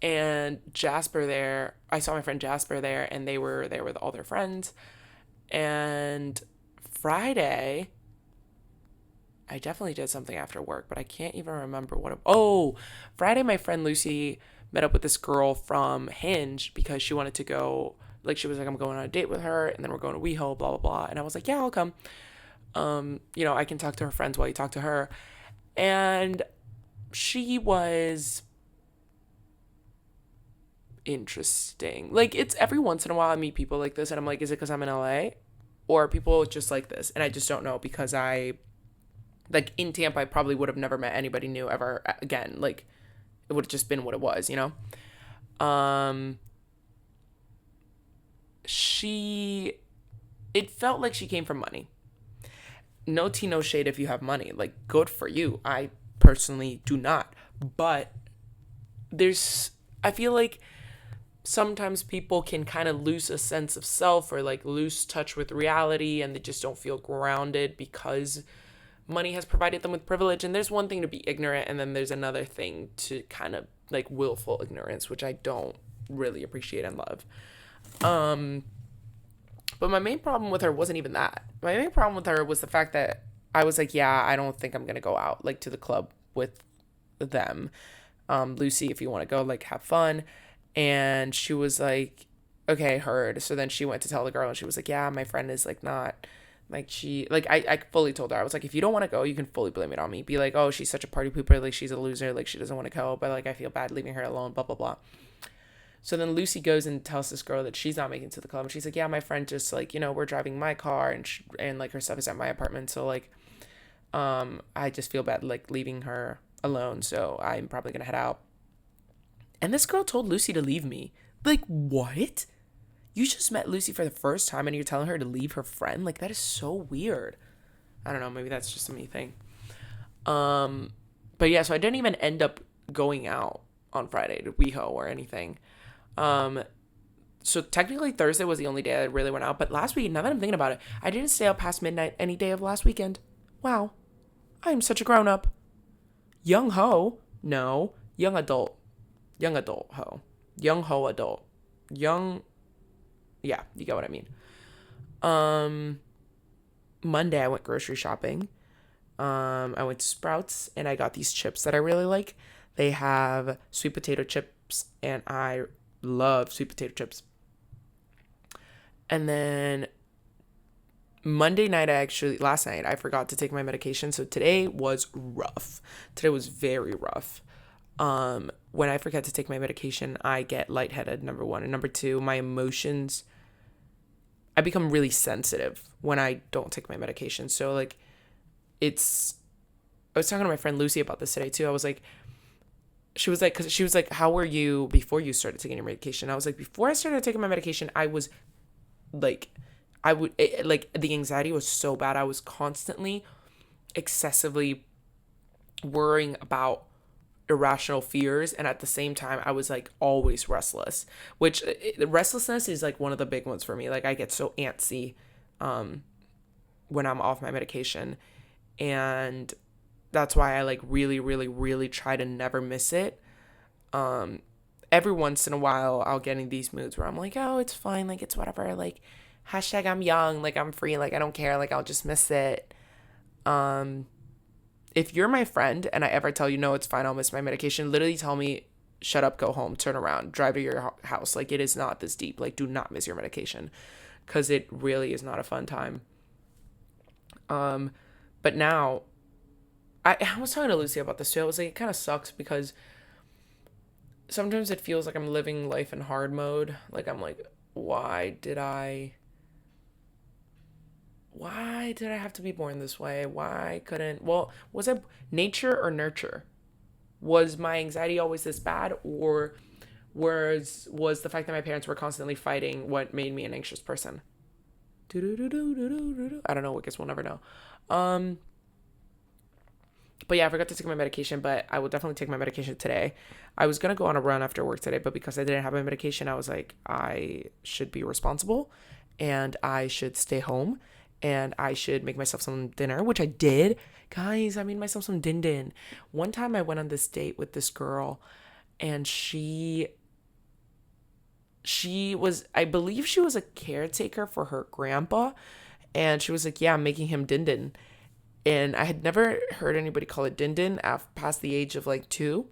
and Jasper there. I saw my friend Jasper there, and they were there with all their friends. And Friday, I definitely did something after work, but I can't even remember what. Oh, Friday, my friend Lucy met up with this girl from Hinge because she wanted to go. Like, she was like, I'm going on a date with her, and then we're going to WeHo, blah blah blah. And I was like, yeah, I'll come. I can talk to her friends while you talk to her. And she was interesting. Like, it's every once in a while I meet people like this, and I'm like, is it because I'm in LA, or are people just like this? And I just don't know, because like in Tampa, I probably would have never met anybody new ever again. Like, it would have just been what it was, you know? Um, she, it felt like she came from money. No tea, no shade if you have money. Like, good for you. I personally do not. But I feel like sometimes people can kind of lose a sense of self, or like lose touch with reality, and they just don't feel grounded because money has provided them with privilege. And there's one thing to be ignorant, and then there's another thing to kind of like willful ignorance, which I don't really appreciate and love. Um, but my main problem with her wasn't even that. My main problem with her was the fact that I was like, yeah, I don't think I'm gonna go out like to the club with them. Lucy, if you want to go, like, have fun. And she was like, okay, heard. So then she went to tell the girl, and she was like, yeah, my friend is like not like she like I fully told her. I was like, if you don't want to go, you can fully blame it on me. Be like, oh, she's such a party pooper, like she's a loser, like she doesn't want to go, but like I feel bad leaving her alone, blah blah blah. So then Lucy goes and tells this girl that she's not making it to the club, and she's like, yeah, my friend just like, we're driving my car, and like her stuff is at my apartment, so like I just feel bad like leaving her alone, so I'm probably gonna head out. And this girl told Lucy to leave me. Like, what? You just met Lucy for the first time and you're telling her to leave her friend? Like, that is so weird. I don't know, maybe that's just a me thing. Um, but yeah, so I didn't even end up going out on Friday to WeHo or anything. Um, so technically Thursday was the only day I really went out. But last week, now that I'm thinking about it, I didn't stay out past midnight any day of last weekend. Wow, I am such a grown up. Young ho? No, young adult. Young adult ho. Young ho adult. Young, yeah, you get what I mean. Um, Monday I went grocery shopping. I went to Sprouts and I got these chips that I really like. They have sweet potato chips, and I love sweet potato chips. And then Monday night, last night, I forgot to take my medication. So today was rough. Today was very rough. When I forget to take my medication, I get lightheaded, number one. And number two, my emotions, I become really sensitive when I don't take my medication. So like, I was talking to my friend Lucy about this today too. I was like, because she was like, how were you before you started taking your medication? I was like, before I started taking my medication, I was like, like the anxiety was so bad. I was constantly excessively worrying about irrational fears, and at the same time I was like always restless, which restlessness is like one of the big ones for me. Like, I get so antsy when I'm off my medication, and that's why I like really really really try to never miss it. Every once in a while I'll get in these moods where I'm like, oh, it's fine, like it's whatever, like hashtag I'm young, like I'm free, like I don't care, like I'll just miss it. um if you're my friend and I ever tell you, no, it's fine, I'll miss my medication, literally tell me, shut up, go home, turn around, drive to your house. Like, it is not this deep. Like, do not miss your medication, because it really is not a fun time. But now, I was talking to Lucy about this too. I was like, it kind of sucks because sometimes it feels like I'm living life in hard mode. Like, I'm like, why did I have to be born this way? Why couldn't, well, was it nature or nurture? Was my anxiety always this bad, or was the fact that my parents were constantly fighting what made me an anxious person? I don't know. I guess we'll never know. Um, but yeah, I forgot to take my medication, but I will definitely take my medication today. I was gonna go on a run after work today, but because I didn't have my medication, I was like, I should be responsible, and I should stay home, and I should make myself some dinner, which I did. Guys, I made myself some din din. One time I went on this date with this girl, and she was, I believe she was a caretaker for her grandpa, and she was like, yeah, I'm making him din din. And I had never heard anybody call it din din past the age of like 2.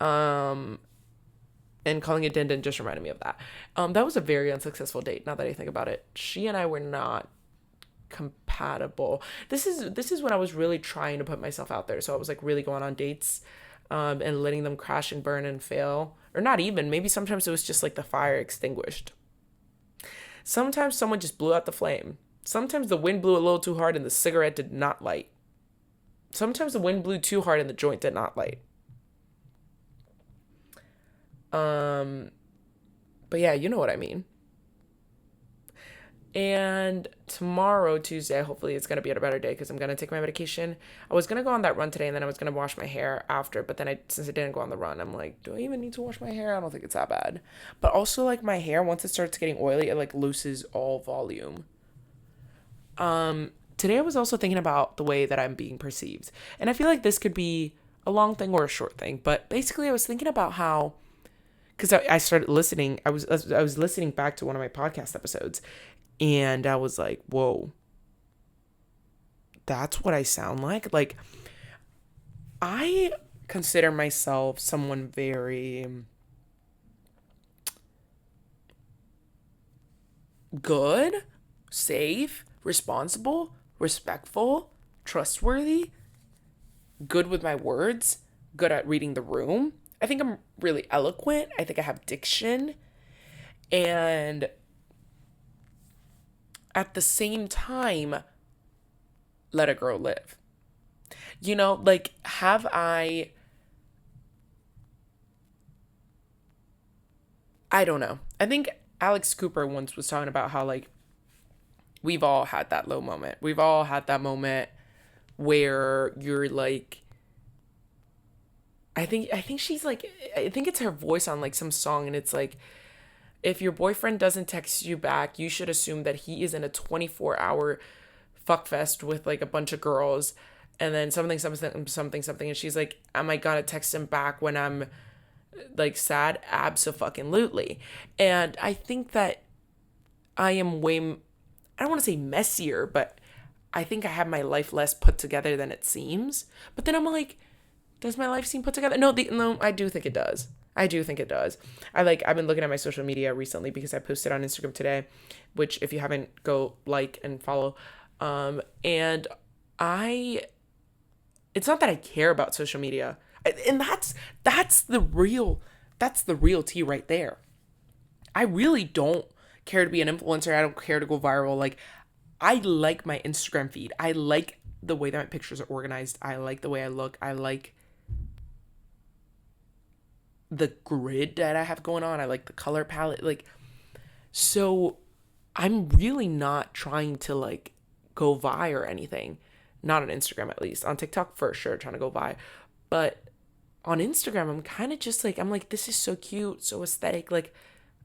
Um, and calling it din din just reminded me of that. That was a very unsuccessful date. Now that I think about it, she and I were not compatible. This is when I was really trying to put myself out there. So I was like really going on dates, and letting them crash and burn and fail, or not even. Maybe sometimes it was just like the fire extinguished. Sometimes someone just blew out the flame. Sometimes the wind blew a little too hard and the cigarette did not light. Sometimes the wind blew too hard and the joint did not light. Um, but yeah, you know what I mean. And tomorrow, Tuesday, hopefully it's going to be a better day because I'm going to take my medication. I was going to go on that run today and then I was going to wash my hair after. But then since I didn't go on the run, I'm like, do I even need to wash my hair? I don't think it's that bad. But also, like, my hair, once it starts getting oily, it like loses all volume. Today I was also thinking about the way that I'm being perceived. And I feel like this could be a long thing or a short thing. But basically, I was thinking about how, because I started listening, I was listening back to one of my podcast episodes. And I was like, whoa, that's what I sound like? Like, I consider myself someone very good, safe, responsible, respectful, trustworthy, good with my words, good at reading the room. I think I'm really eloquent. I think I have diction. And at the same time, let a girl live. You know, like, I don't know. I think Alex Cooper once was talking about how, like, we've all had that low moment. We've all had that moment where you're like, I think she's like, I think it's her voice on like some song, and it's like, if your boyfriend doesn't text you back, you should assume that he is in a 24-hour fuck fest with like a bunch of girls, and then something, and she's like, am I gonna text him back when I'm like sad? Abso-fucking-lutely. And I think that I am I don't want to say messier, but I think I have my life less put together than it seems. But then I'm like, does my life seem put together? No, I do think it does. I do think it does. I've been looking at my social media recently because I posted on Instagram today, which if you haven't, go like and follow. And I it's not that I care about social media. And that's the real tea right there. I really don't care to be an influencer. I don't care to go viral. Like, I like my Instagram feed. I like the way that my pictures are organized. I like the way I look. I like the grid that I have going on. I like the color palette. Like, so I'm really not trying to like go vi or anything. Not on Instagram, at least. On TikTok, for sure, trying to go vi. But on Instagram, I'm kind of just like, I'm like, this is so cute, so aesthetic. Like,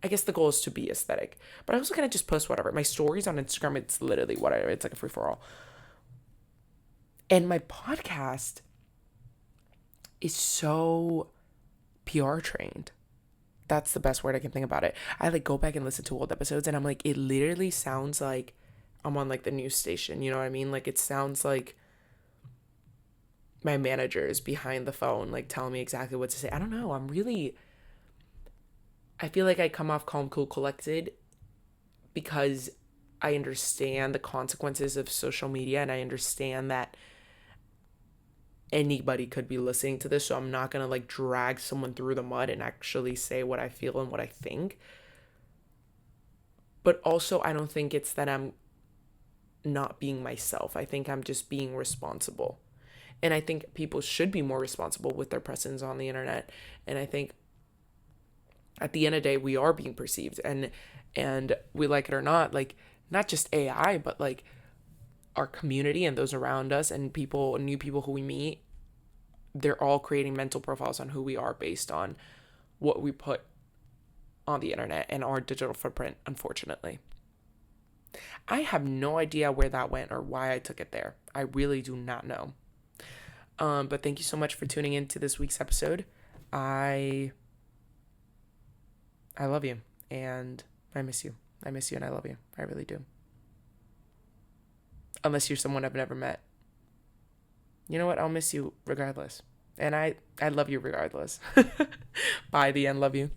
I guess the goal is to be aesthetic. But I also kind of just post whatever. My stories on Instagram, it's literally whatever. It's like a free for all. And my podcast is so PR trained. That's the best word I can think about it. I like go back and listen to old episodes, and I'm like, it literally sounds like I'm on like the news station. You know what I mean? Like, it sounds like my manager is behind the phone, like telling me exactly what to say. I don't know. I feel like I come off calm, cool, collected because I understand the consequences of social media, and I understand that anybody could be listening to this. So I'm not going to like drag someone through the mud and actually say what I feel and what I think. But also, I don't think it's that I'm not being myself. I think I'm just being responsible. And I think people should be more responsible with their presence on the internet. And I think at the end of the day, we are being perceived, and we like it or not, like, not just AI, but like our community and those around us and people, new people who we meet, they're all creating mental profiles on who we are based on what we put on the internet and our digital footprint, unfortunately. I have no idea where that went or why I took it there. I really do not know. But thank you so much for tuning in to this week's episode. I I love you, and I miss you. I miss you and I love you. I really do. Unless you're someone I've never met. You know what? I'll miss you regardless. And I love you regardless. Bye, the end. Love you.